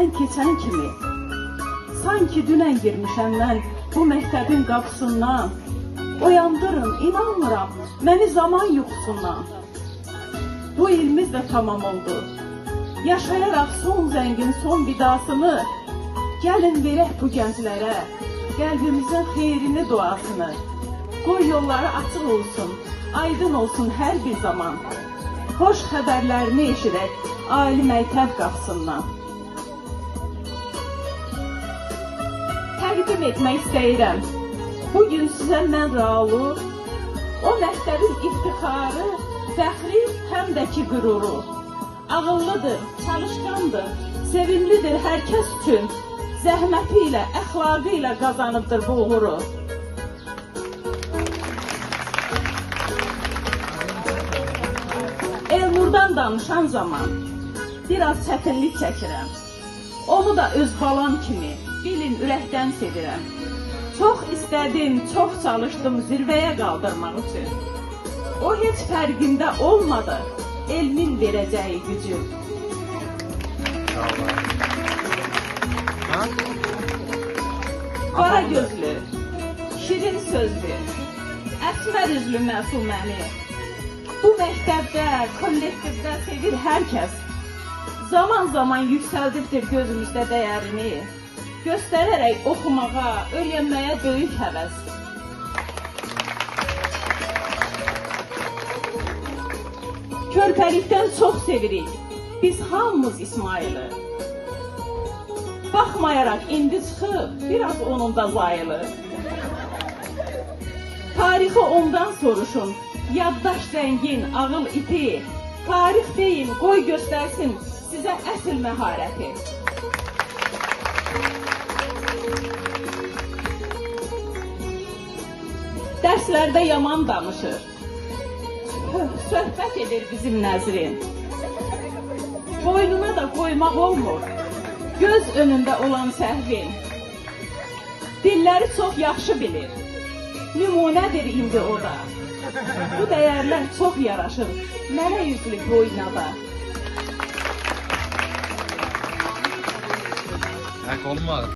illərdən keçən kimi, sanki dünən girmişəm mən bu məktəbin qapısından. Oyandırın, inanmıram, məni zaman yuxusundan. Bu ilimiz də tamam oldu. Yaşayaraq son zəngin son vidasını, gəlin verək bu gənclərə, qəlbimizin xeyrini, duasını. Qoy yolları açıq olsun, aydın olsun hər bir zaman. Xoş xəbərlərini eşidək ali məktəb qapısından. Təqdim etmək istəyirəm. Bugün sizə mən Raulu, o məktəbin iftixarı, fəxri, həm də ki qüruru. Ağıllıdır, çalışqandır, sevimlidir hər kəs üçün. Zəhməti ilə, əxlaqı ilə qazanıbdır bu uğuru. Elnurdan danışan zaman biraz çətinlik çəkirəm. Onu da öz balam kimi, bilin ürəkdən sevirəm. Çox istədim, çox çalışdım zirvəyə qaldırmaq üçün. O heç fərqində olmadı, elmin verəcəyi gücü. Qara gözlü, şirin sözlü, əsmər üzlü məsuməni. Bu məktəbdə, kollektivdə sevir hər kəs. Zaman zaman yüksəldibdir gözümüzdə dəyərini. Göstərərək oxumağa, öyrənməyə böyük həvəs. Körpəlikdən çox sevirik, biz hamımız İsmail'i. Baxmayaraq indi çıxıb, biraz onun da zayılı. Tarixi ondan soruşun, yaddaş zəngin, ağıl iti. Tarix deyin, qoy göstərsin sizə əsl məharəti. Dərslərdə yaman danışır, söhbət edir bizim nəzrin. Boynuna da qoymaq olmur, göz önündə olan səhvin. Dilləri çox yaxşı bilir, nümunədir indi o da. Bu dəyərlər çox yaraşır mənə yüzlü boyuna da. Olmaz.